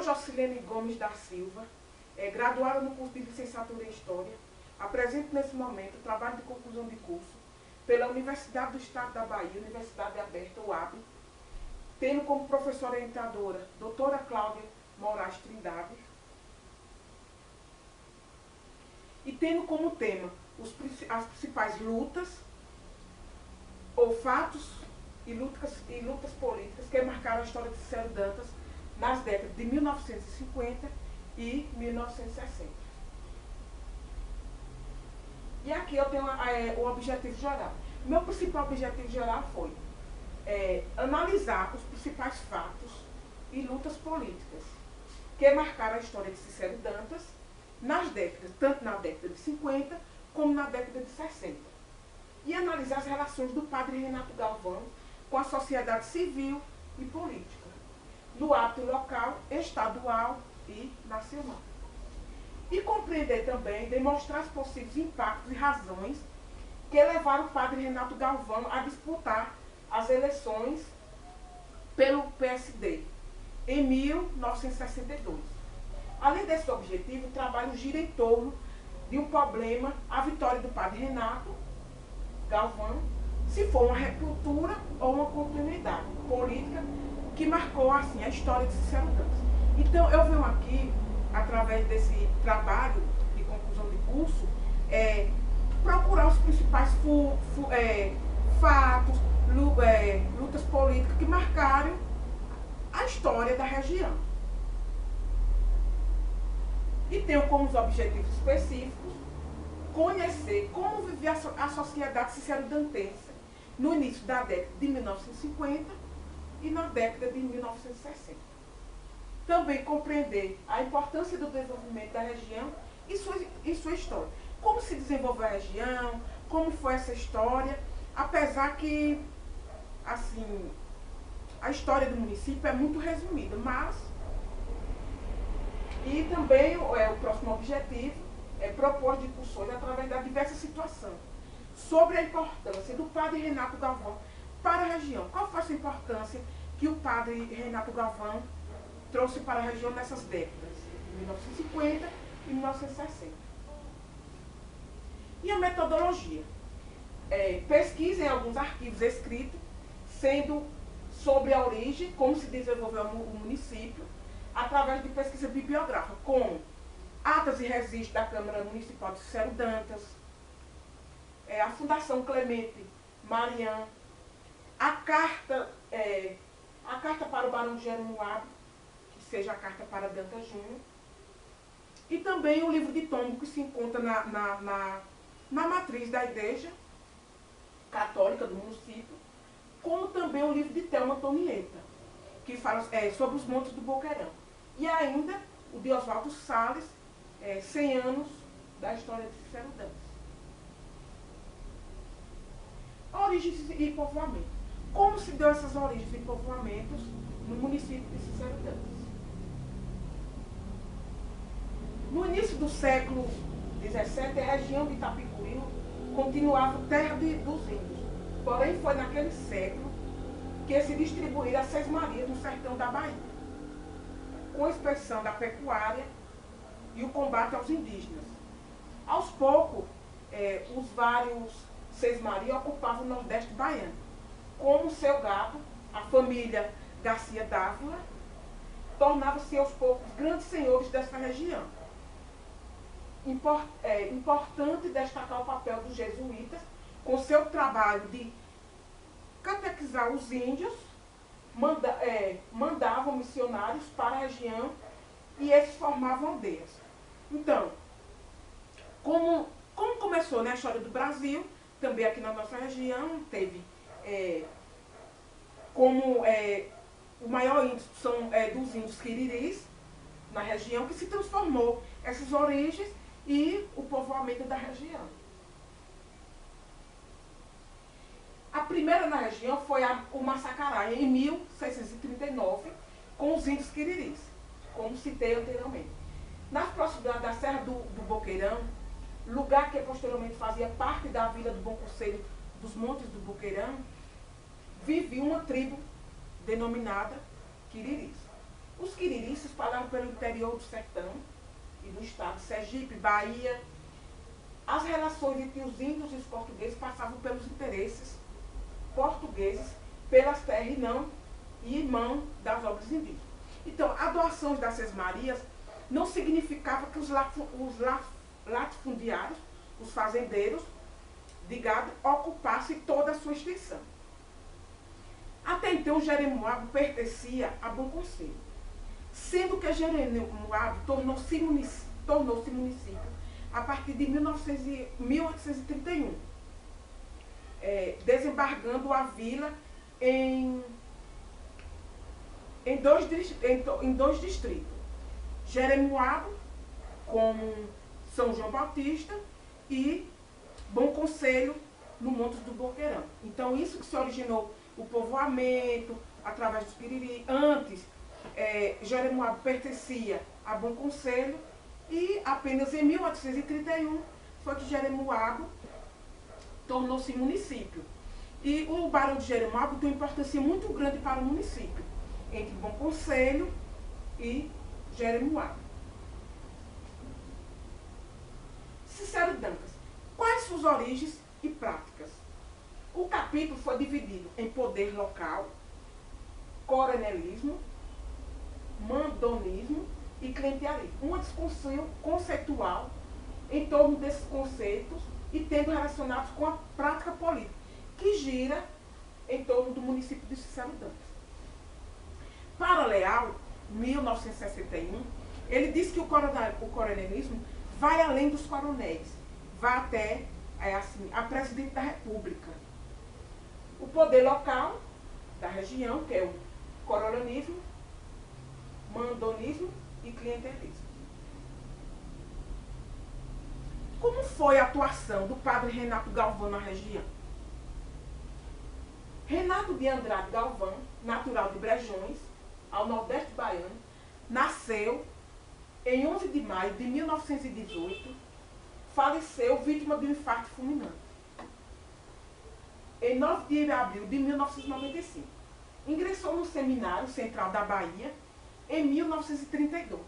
Jocilene Gomes da Silva, graduada no curso de licenciatura em História, apresento nesse momento o trabalho de conclusão de curso pela Universidade do Estado da Bahia, Universidade Aberta, UAB, tendo como professora orientadora doutora Cláudia Moraes Trindade, e tendo como tema as principais lutas, ou fatos e lutas políticas que marcaram a história de Cicero Dantas nas décadas de 1950 e 1960. E aqui eu tenho o objetivo geral. Meu principal objetivo geral foi analisar os principais fatos e lutas políticas que marcaram a história de Cicero Dantas nas décadas, tanto na década de 50 como na década de 60. E analisar as relações do padre Renato Galvão com a sociedade civil e política, no âmbito local, estadual e nacional. E compreender também, demonstrar os possíveis impactos e razões que levaram o padre Renato Galvão a disputar as eleições pelo PSD em 1962. Além desse objetivo, o trabalho gira em torno de um problema, a vitória do padre Renato Galvão, se for uma ruptura ou uma continuidade política que marcou assim a história de Cicero Dantas. Então eu venho aqui, através desse trabalho de conclusão de curso, procurar os principais fatos, lutas políticas que marcaram a história da região. E tenho como os objetivos específicos conhecer como vivia a sociedade cicero-dantense no início da década de 1950 e na década de 1960. Também compreender a importância do desenvolvimento da região e sua história. Como se desenvolveu a região, como foi essa história, apesar que, assim, a história do município é muito resumida, mas... E também o próximo objetivo é propor discussões através da diversa situação sobre a importância do padre Renato Galvão para a região. Qual foi essa importância que o padre Renato Galvão trouxe para a região nessas décadas, de 1950 e 1960. E a metodologia. Pesquisa em alguns arquivos escritos, sendo sobre a origem, como se desenvolveu o município, através de pesquisa bibliográfica, com atas e registros da Câmara Municipal de Cicero Dantas, a Fundação Clemente Marian, a carta para o Barão de Jerônimo Abdo, que seja a carta para Dantas Júnior, e também o livro de tombo que se encontra na matriz da Igreja Católica do município, como também o livro de Thelma Antonieta, que fala sobre os Montes do Boqueirão. E ainda o de Oswaldo Salles, 100 anos da história de Cicero Dantas. Origens e povoamento. Como se deu essas origens e povoamentos no município de Cicero Dantas? No início do século XVII, a região de Itapicuí continuava terra dos índios. Porém, foi naquele século que se distribuíram as 6 marias no sertão da Bahia, com a expressão da pecuária e o combate aos indígenas. Aos poucos, os vários 6 marias ocupavam o Nordeste baiano. Como seu gado, a família Garcia Dávila, tornava-se aos poucos grandes senhores dessa região. Importante destacar o papel dos jesuítas, com seu trabalho de catequizar os índios, mandavam missionários para a região e eles formavam aldeias. Então, como começou a história do Brasil, também aqui na nossa região, teve o maior índice dos índios quiriris na região, que se transformou essas origens e o povoamento da região. A primeira na região foi o Maçacará, em 1639, com os índios quiriris, como citei anteriormente. Nas proximidades da Serra do Boqueirão, lugar que posteriormente fazia parte da Vila do Bom Conselho dos Montes do Boqueirão, vivia uma tribo denominada Quiriris. Os Quiriris se espalharam pelo interior do sertão e do estado de Sergipe, Bahia. As relações entre os índios e os portugueses passavam pelos interesses portugueses pelas terras e mão das obras indígenas. Então, a doação das Seis Marias não significava que os latifundiários, os fazendeiros de gado, ocupassem toda a sua extensão. Até então, Jeremoabo pertencia a Bom Conselho, sendo que Jeremoabo tornou-se município a partir de 1831, desembargando a vila em dois distritos. Jeremoabo, como São João Batista, e Bom Conselho, no Monte do Boqueirão. Então, isso que se originou o povoamento, através dos Piriri. Antes, Jeremoabo pertencia a Bom Conselho, e apenas em 1831 foi que Jeremoabo tornou-se município. E o Barão de Jeremoabo tem uma importância muito grande para o município, entre Bom Conselho e Jeremoabo. Cicero Dantas. Quais suas origens e práticas? O capítulo foi dividido em poder local, coronelismo, mandonismo e clientelismo. Uma discussão conceitual em torno desses conceitos e tendo relacionados com a prática política, que gira em torno do município de Cicero Dantas. Para Leal, 1961, ele diz que o coronelismo vai além dos coronéis, vai até a presidente da República. O poder local da região, que é o coronelismo, mandonismo e clientelismo. Como foi a atuação do padre Renato Galvão na região? Renato de Andrade Galvão, natural de Brejões, ao nordeste baiano, nasceu em 11 de maio de 1918, faleceu vítima de um infarto fulminante. Em 9 de abril de 1995, ingressou no Seminário Central da Bahia em 1932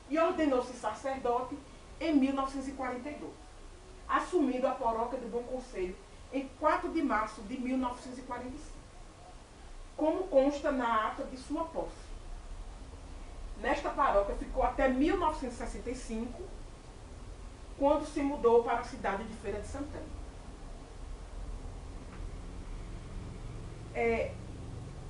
e ordenou-se sacerdote em 1942, assumindo a paróquia do Bom Conselho em 4 de março de 1945, como consta na ata de sua posse. Nesta paróquia ficou até 1965, quando se mudou para a cidade de Feira de Santana.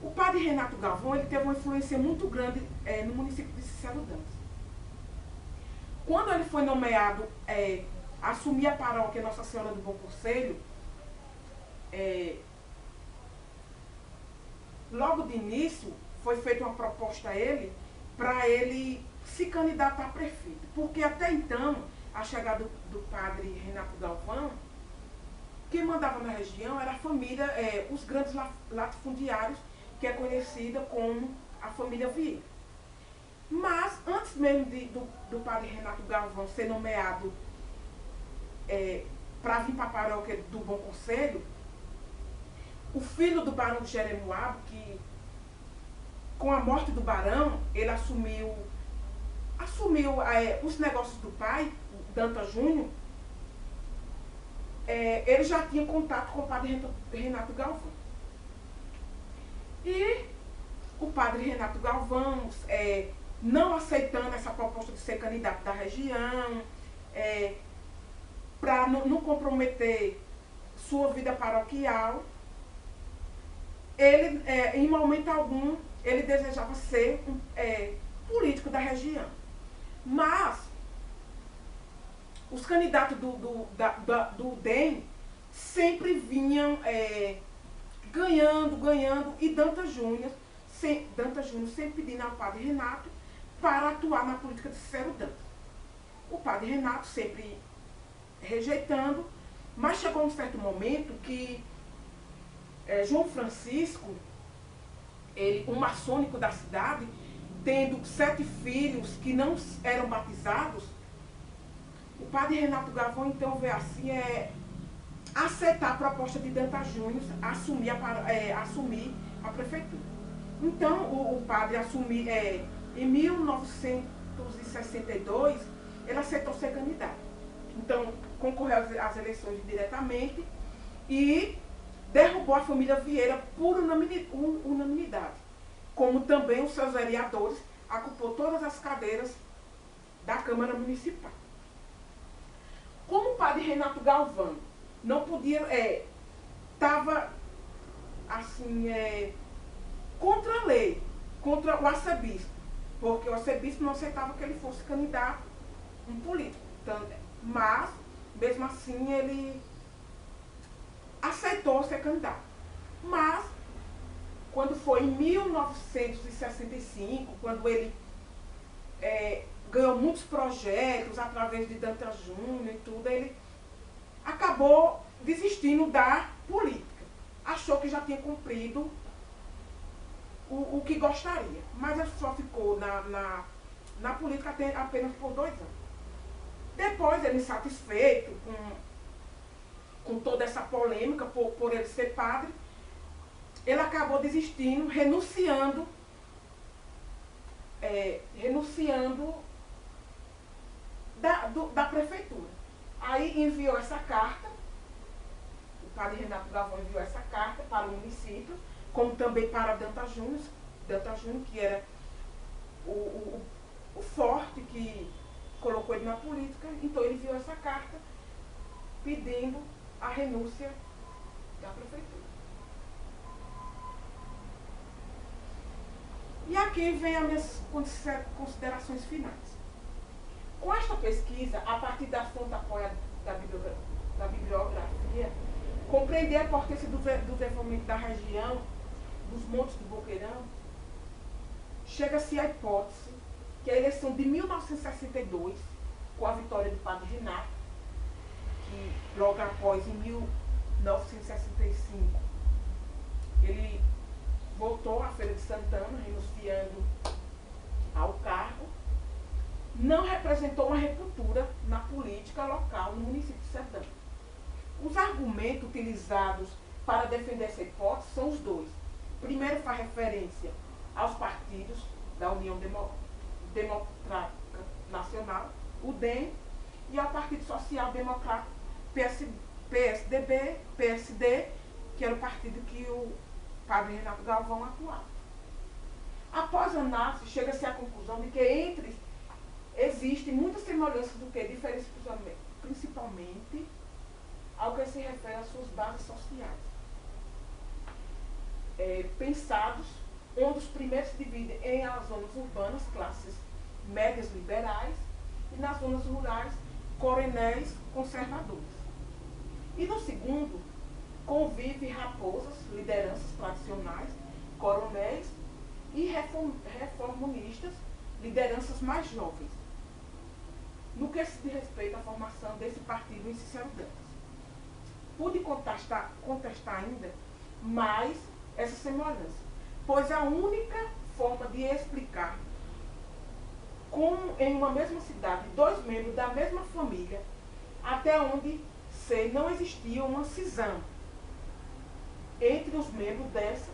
O padre Renato Galvão ele teve uma influência muito grande no município de Cicero Dantas. Quando ele foi nomeado a assumir a paróquia Nossa Senhora do Bom Conselho, logo de início foi feita uma proposta a ele para ele se candidatar a prefeito, porque até então a chegada do padre Renato Galvão, quem mandava na região era a família, os grandes latifundiários, que é conhecida como a família Vieira. Mas, antes mesmo do padre Renato Galvão ser nomeado para vir para a paróquia do Bom Conselho, o filho do barão de Jeremoabo, que com a morte do barão, ele assumiu os negócios do pai, Dantas Júnior, ele já tinha contato com o padre Renato Galvão. E o padre Renato Galvão, não aceitando essa proposta de ser candidato da região, para não comprometer sua vida paroquial, ele, em momento algum, ele desejava ser político da região. Mas os candidatos do DEM sempre vinham ganhando, e Dantas Júnior sempre pedindo ao padre Renato para atuar na política de Cicero Dantas. O padre Renato sempre rejeitando, mas chegou um certo momento que João Francisco, um maçônico da cidade, tendo 7 filhos que não eram batizados, o padre Renato Galvão então veio assim, aceitar a proposta de Dantas Júnior assumir a prefeitura. Então, o padre assumiu, em 1962, ele aceitou ser candidato. Então, concorreu às eleições diretamente e derrubou a família Vieira por unanimidade. Como também os seus vereadores ocupou todas as cadeiras da Câmara Municipal. Como o padre Renato Galvão não podia, estava assim, contra a lei, contra o arcebispo, porque o arcebispo não aceitava que ele fosse candidato, um político. Mas, mesmo assim, ele aceitou ser candidato. Mas, quando foi em 1965, quando ele ganhou muitos projetos através de Dantas Júnior e tudo, ele acabou desistindo da política. Achou que já tinha cumprido o que gostaria. Mas ele só ficou na política apenas por 2 anos. Depois, ele insatisfeito com toda essa polêmica por ele ser padre, ele acabou desistindo, renunciando da prefeitura. Aí enviou essa carta, o padre Renato Galvão enviou essa carta para o município, como também para Dantas Júnior, que era o forte que colocou ele na política. Então ele enviou essa carta pedindo a renúncia da prefeitura. E aqui vem as minhas considerações finais. Com esta pesquisa, a partir da fonte apoiada da bibliografia, compreender a importância do desenvolvimento da região, dos Montes do Boqueirão, chega-se à hipótese que a eleição de 1962, com a vitória do padre Renato, que logo após, em 1965, ele voltou à Feira de Santana, renunciando ao cargo, não representou uma ruptura na política local no município de Sertão. Os argumentos utilizados para defender essa hipótese são os dois. Primeiro, faz referência aos partidos da União Democrática Nacional, o DEM, e ao Partido Social Democrata, PSDB, PSD, que era o partido que o padre Renato Galvão atuava. Após a análise, chega-se à conclusão de que entre existem muitas semelhanças do que diferenças, principalmente ao que se refere às suas bases sociais. Pensados, onde os primeiros se dividem em as zonas urbanas, classes médias liberais, e nas zonas rurais, coronéis conservadores. E no segundo, convive raposas, lideranças tradicionais, coronéis, e reformistas, lideranças mais jovens, no que se diz respeito à formação desse partido em Cícero Dantas. Pude contestar ainda mais essa semelhança, pois a única forma de explicar como em uma mesma cidade, 2 membros da mesma família, até onde sei, não existia uma cisão entre os membros desta,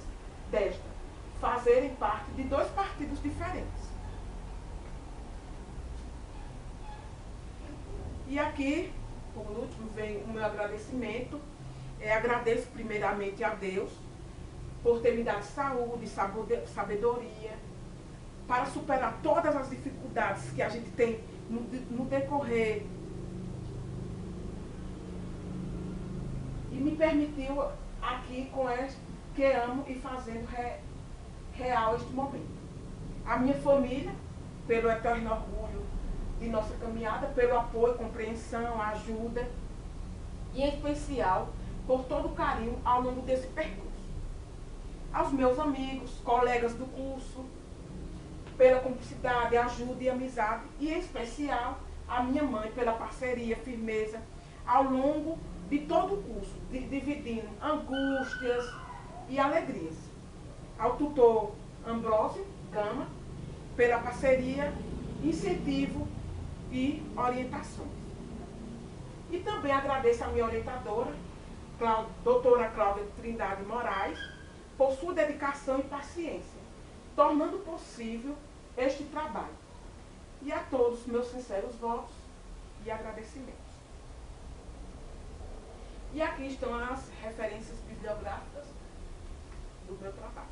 fazerem parte de 2 partidos diferentes. E aqui, por último, vem o meu agradecimento. Agradeço primeiramente a Deus por ter me dado saúde, sabedoria, para superar todas as dificuldades que a gente tem no decorrer. E me permitiu aqui com este que amo e fazendo real este momento. A minha família, pelo eterno orgulho de nossa caminhada, pelo apoio, compreensão, ajuda, e em especial por todo o carinho ao longo desse percurso. Aos meus amigos, colegas do curso, pela cumplicidade, ajuda e amizade, e em especial a minha mãe pela parceria, firmeza, ao longo de todo o curso, dividindo angústias e alegrias. Ao tutor Ambrósio Gama, pela parceria, incentivo e orientações. E também agradeço a minha orientadora, doutora Cláudia Trindade Moraes, por sua dedicação e paciência, tornando possível este trabalho. E a todos meus sinceros votos e agradecimentos. E aqui estão as referências bibliográficas do meu trabalho.